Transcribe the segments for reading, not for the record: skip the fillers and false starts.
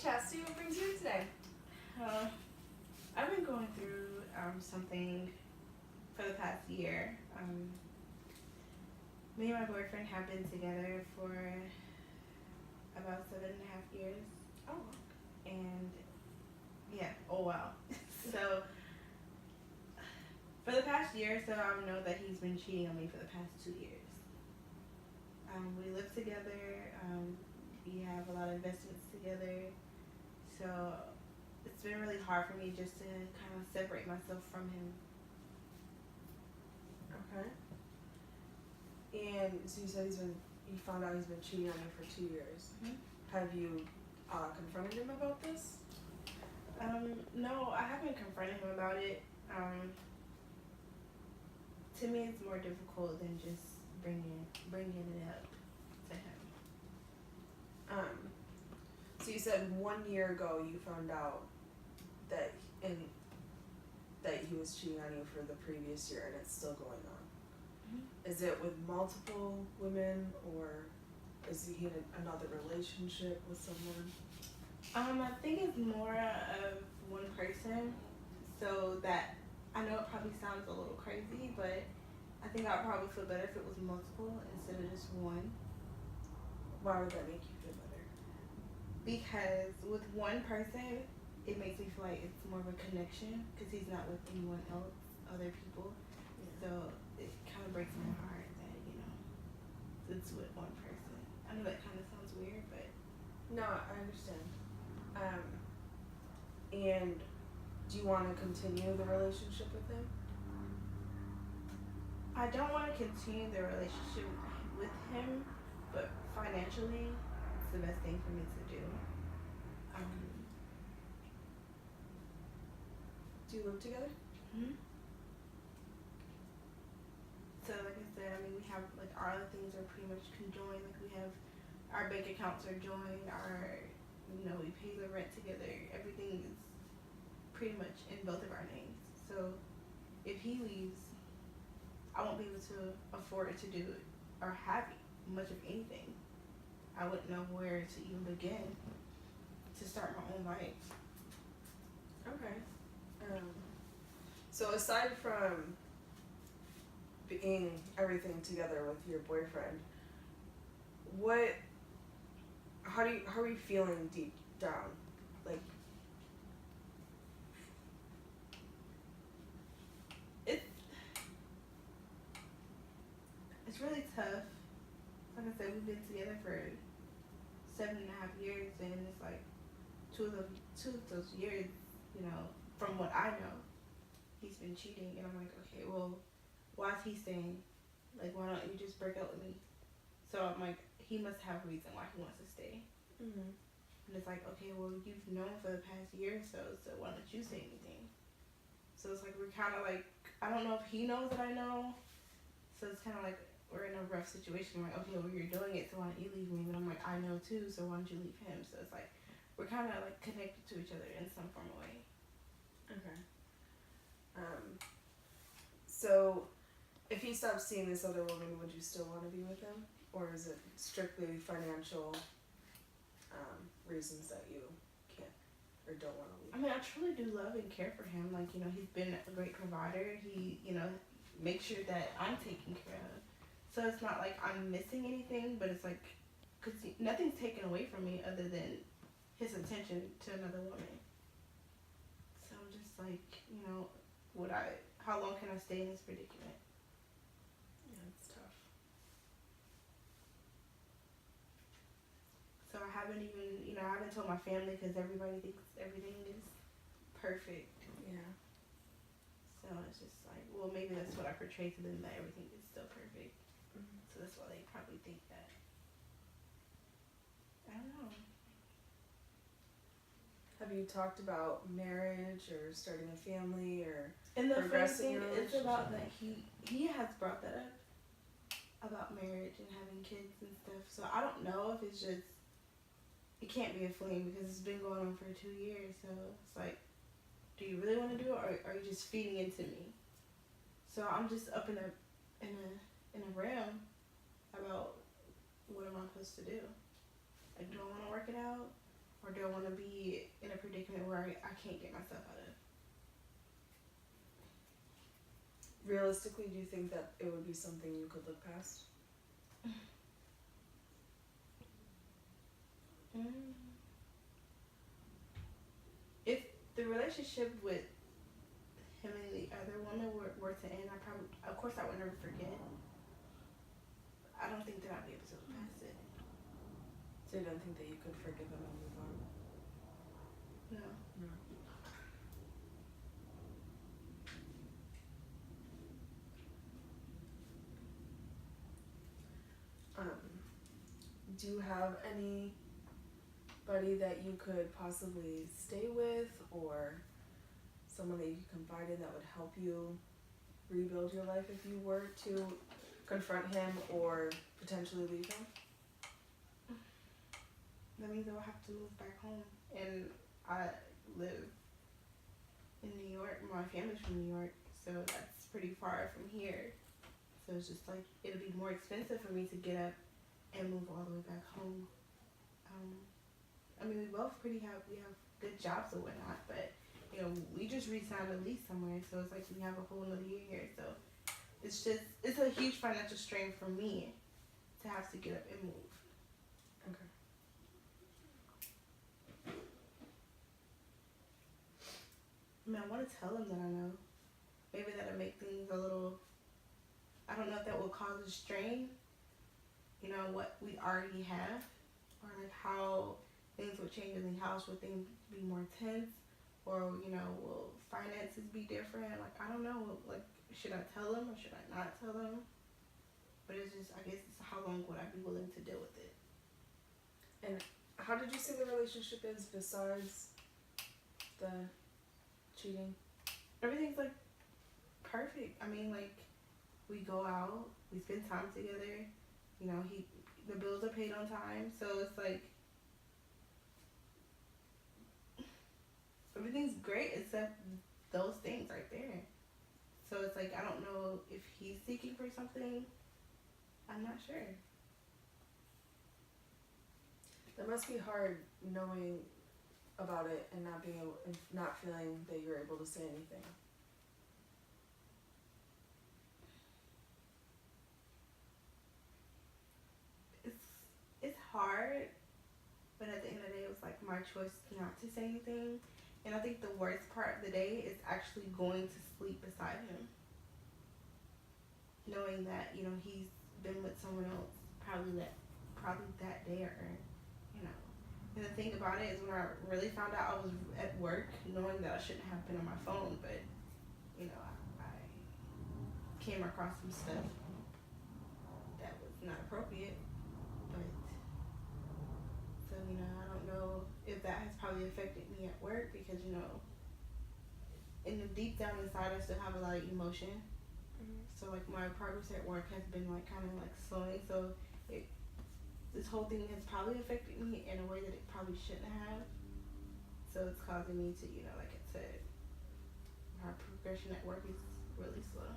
Chastity, what brings you in today? Uh, I've been going through something for the past year. Me and my boyfriend have been together for about 7.5 years, Oh, and yeah, oh wow. So for the past year, so I know that he's been cheating on me for the past 2 years. We live together. We have a lot of investments together. So it's been really hard for me just to kind of separate myself from him. okay. And so you said you found out he's been cheating on you for 2 years. Mm-hmm. Have you confronted him about this? No, I haven't confronted him about it. To me, it's more difficult than just bringing it up to him. So you said 1 year ago you found out that that he was cheating on you for the previous year, and it's still going on. Mm-hmm. Is it with multiple women, or is he in another relationship with someone? I think it's more of one person. So that I know it probably sounds a little crazy, but I think I'd probably feel better if it was multiple instead of just one. Why would that make you feel better? Because with one person, it makes me feel like it's more of a connection because he's not with anyone else, other people. Yeah. So it kind of breaks my heart that, it's with one person. I know that kind of sounds weird, but No, I understand. And do you want to continue the relationship with him? I don't want to continue the relationship with him, but financially, it's the best thing for me to do. Do you live together? Hmm. So like I said, we have like our other things are pretty much conjoined. Like we have our bank accounts are joined. We pay the rent together. Everything is pretty much in both of our names. So if he leaves, I won't be able to afford to do it or have much of anything. I wouldn't know where to even begin to start my own life. Okay. So aside from being everything together with your boyfriend, how are you feeling deep down? Like, It's really tough. Like I said, we've been together for 7.5 years, and it's like two of those years, from what I know, he's been cheating, and I'm like, okay, well, why is he staying? Like, why don't you just break up with me? So I'm like, he must have a reason why he wants to stay. mm-hmm. And it's like, okay, well, you've known for the past year or so why don't you say anything? So it's like we're kind of like, I don't know if he knows that I know. So it's kind of like we're in a rough situation. We're like, okay, well, you're doing it, so why don't you leave me? But I'm like, I know too, so why don't you leave him? So it's like we're kind of like connected to each other in some form of way. Okay. So if he stops seeing this other woman, would you still want to be with him, or is it strictly financial reasons that you can't or don't want to leave? I truly do love and care for him. Like, he's been a great provider. He, makes sure that I'm taken care of. So it's not like I'm missing anything, but it's like, because nothing's taken away from me other than his attention to another woman. So I'm just like, how long can I stay in this predicament? Yeah, it's tough. So I haven't even, I haven't told my family because everybody thinks everything is perfect. Yeah. So it's just like, well, maybe that's what I portray to them, that everything is still perfect. Mm-hmm. So that's why they probably think that. I don't know. Have you talked about marriage or starting a family or And the funny progressing thing your is about relationship? that he has brought that up about marriage and having kids and stuff. So I don't know if it's just, it can't be a fling because it's been going on for 2 years. So it's like, do you really want to do it, or are you just feeding into me? So I'm just up in a realm about what am I supposed to do. Like, do I want to work it out? or don't want to be in a predicament where I can't get myself out of. Realistically, do you think that it would be something you could look past? If the relationship with him and the other woman were to end, of course I would never forget. I don't think that I'd be able to look past it. So you don't think that you could forgive him and move on? No. No. Do you have anybody that you could possibly stay with, or someone that you could confide in that would help you rebuild your life if you were to confront him or potentially leave him? That means I will have to move back home. And I live in New York. My family's from New York, so that's pretty far from here. So it's just like, it'll be more expensive for me to get up and move all the way back home. I mean, we both we have good jobs and whatnot, but you know, we just re-signed a lease somewhere, so it's like we have a whole another year here. So it's a huge financial strain for me to have to get up and move. Okay. I mean, I want to tell him that I know. Maybe that'll make things a little, I don't know if that will cause a strain, you know, what we already have, or like how things would change in the house. Would things be more tense, or, you know, will finances be different? Like, I don't know, like, should I tell him or should I not tell him? But it's just, I guess it's how long would I be willing to deal with it? And how did you say the relationship is besides the cheating? Everything's like perfect. I mean, like, we go out, we spend time together, you know, the bills are paid on time, so it's like everything's great except those things right there. So it's like, I don't know if he's seeking for something. I'm not sure. That must be hard knowing about it and not feeling that you're able to say anything. It's hard, but at the end of the day, it was like my choice not to say anything. And I think the worst part of the day is actually going to sleep beside him, knowing that, you know, he's been with someone else probably that day, or, you know. And the thing about it is, when I really found out, I was at work, knowing that I shouldn't have been on my phone, but, you know, I came across some stuff that was not appropriate. But so, you know, I don't know if that has probably affected me at work, because, you know, in the deep down inside, I still have a lot of emotion. Mm-hmm. So like, my progress at work has been like kind of like slowing. So this whole thing has probably affected me in a way that it probably shouldn't have. So it's causing me to, you know, like I said, my progression at work is really slow.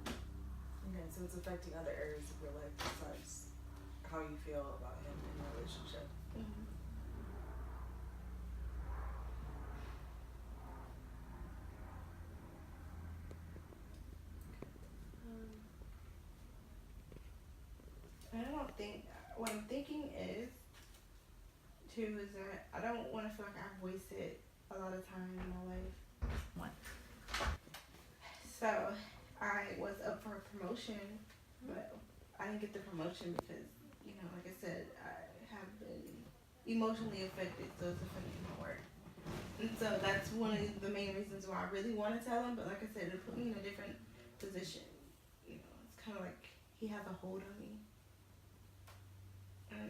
Okay, so it's affecting other areas of your life besides how you feel about him in the relationship. Mm-hmm. And I don't think, what I'm thinking is, too, is that I don't want to feel like I've wasted a lot of time in my life. What? So I was up for a promotion, but I didn't get the promotion because, you know, like I said, I have been emotionally affected, so it's affecting my work. And so that's one of the main reasons why I really want to tell him, but like I said, it put me in a different position. You know, it's kind of like he has a hold on me. And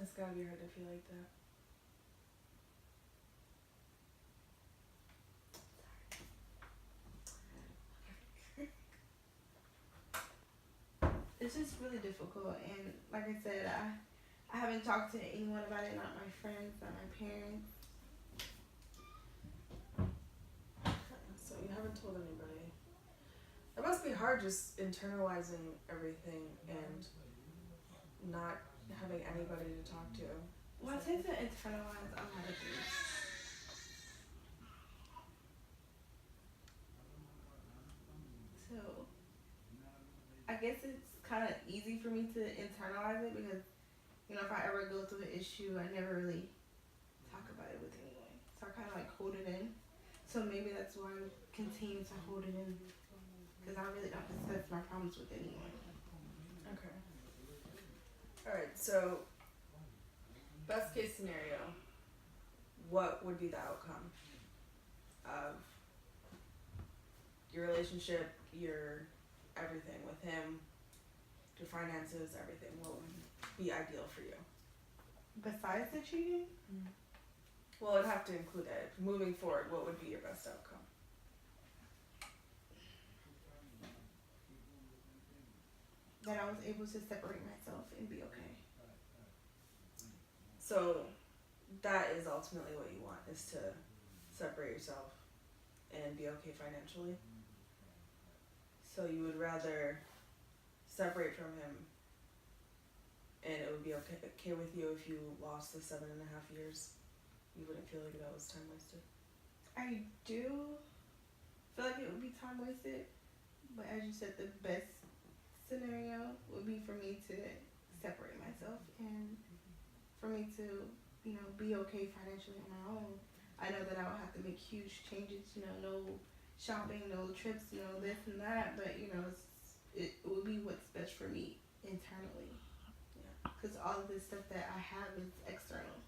It's gotta be hard to feel like that. it's just really difficult, and like I said, I haven't talked to anyone about it, not my friends, not my parents. So you haven't told anybody. It must be hard just internalizing everything and not having anybody to talk to. Well, I tend to internalize a lot of things. So, I guess it's kind of easy for me to internalize it because, you know, if I ever go through an issue, I never really talk about it with anyone. So I kind of like hold it in. So maybe that's why I continue to hold it in because I really don't discuss my problems with anyone. Okay. Alright, so best case scenario, what would be the outcome of your relationship, your everything with him, your finances, everything? What would be ideal for you? Besides the cheating? Well, it'd have to include it. Moving forward, what would be your best outcome? That I was able to separate myself and be okay. So that is ultimately what you want, is to separate yourself and be okay financially. So you would rather separate from him and it would be okay with you if you lost the 7.5 years. You wouldn't feel like that was time wasted. I do feel like it would be time wasted, but as you said, the best scenario would be for me to separate myself and for me to, you know, be okay financially on my own. I know that I would have to make huge changes, you know, no shopping, no trips, you know, this and that, but, you know, it would be what's best for me internally. Yeah. Because all of this stuff that I have is external.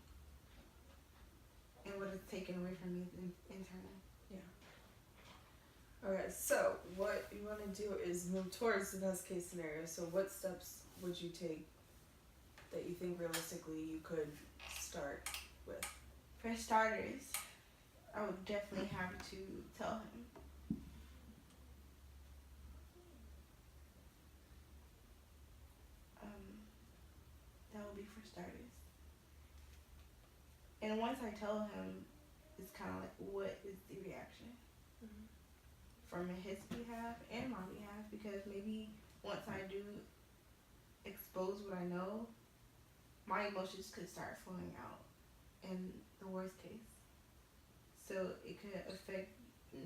And what is taken away from me is internal. Yeah. Okay, so what you want to do is move towards the best case scenario. So what steps would you take that you think realistically you could start with? For starters, I would definitely have to tell him. That would be for starters. And once I tell him, it's kind of like, what is the reaction? From his behalf and my behalf, because maybe once I do expose what I know, my emotions could start flowing out in the worst case. So it could affect,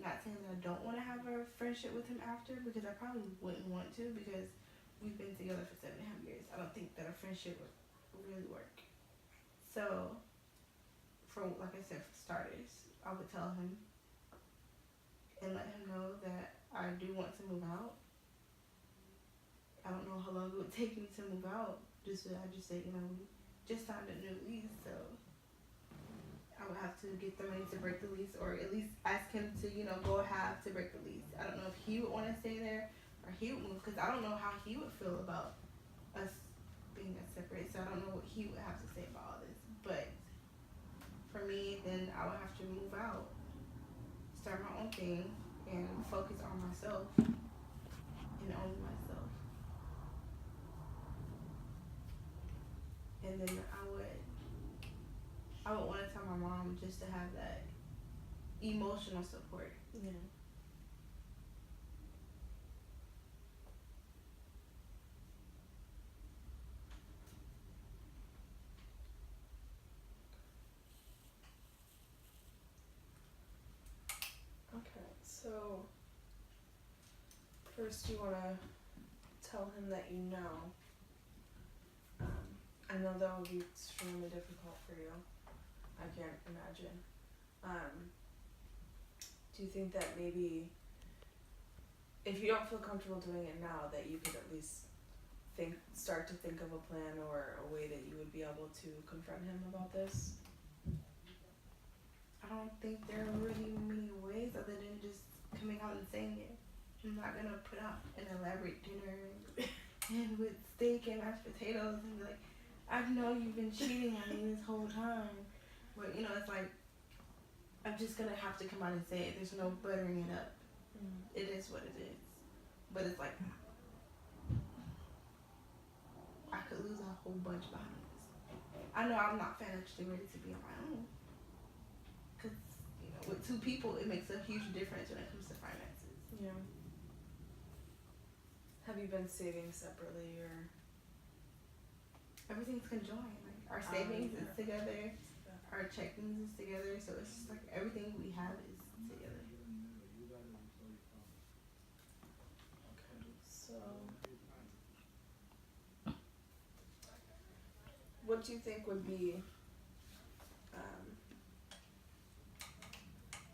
not saying that I don't want to have a friendship with him after, because I probably wouldn't want to, because we've been together for 7.5 years. I don't think that a friendship would really work. So, like I said, for starters, I would tell him and let him know that I do want to move out. I don't know how long it would take me to move out. I just say, you know, we just signed a new lease, so I would have to get the money to break the lease, or at least ask him to, you know, go half to break the lease. I don't know if he would want to stay there or he would move, because I don't know how he would feel about us being separate. So I don't know what he would have to say about all this. But for me, then I would have to move out, start my own thing, and focus on myself and only myself. And then I would want to tell my mom just to have that emotional support. Yeah. Okay, so first you want to tell him that you know. I know that would be extremely difficult for you. I can't imagine. Do you think that maybe if you don't feel comfortable doing it now, that you could at least start to think of a plan or a way that you would be able to confront him about this? I don't think there are really many ways other than just coming out and saying it. I'm not gonna put out an elaborate dinner and with steak and mashed potatoes and be like, I know you've been cheating on me this whole time. But, you know, it's like, I'm just gonna have to come out and say it. There's no buttering it up. It is what it is. But it's like, I could lose a whole bunch behind this. I know I'm not financially ready to be on my own. Because, you know, with two people, it makes a huge difference when it comes to finances. Yeah. Have you been saving separately or? everything's conjoined. Like our savings is Yeah. together, our checkings is together, so it's just like everything we have is together. Okay. So, what do you think would be, I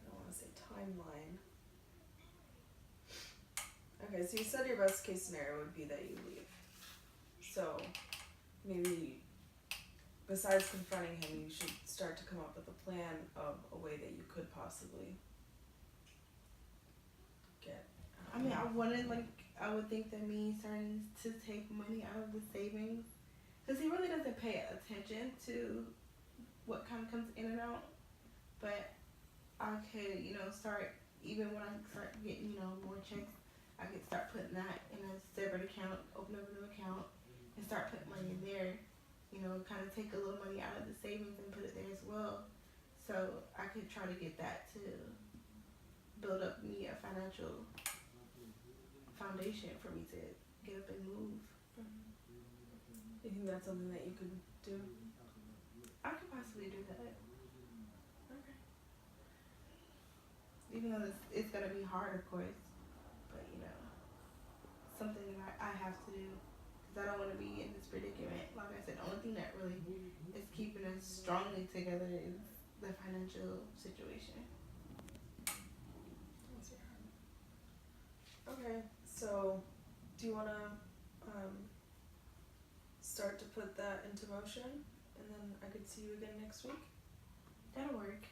don't want to say timeline. Okay, so you said your best case scenario would be that you leave. So, maybe besides confronting him, you should start to come up with a plan of a way that you could possibly get. I mean, I would think that me starting to take money out of the savings, because he really doesn't pay attention to what kind of comes in and out. But I could, start, even when I start getting, more checks, I could start putting that in a separate account, open up a new account, and start putting money in there. Kind of take a little money out of the savings and put it there as well. So I could try to get that to build up me a financial foundation for me to get up and move. You think that's something that you could do? I could possibly do that. Okay. Even though it's going to be hard, of course. But, something that I have to do. Because I don't want to be in this predicament. Like I said, the only thing that really is keeping us strongly together is the financial situation. Okay, so do you want to start to put that into motion, and then I could see you again next week? That'll work.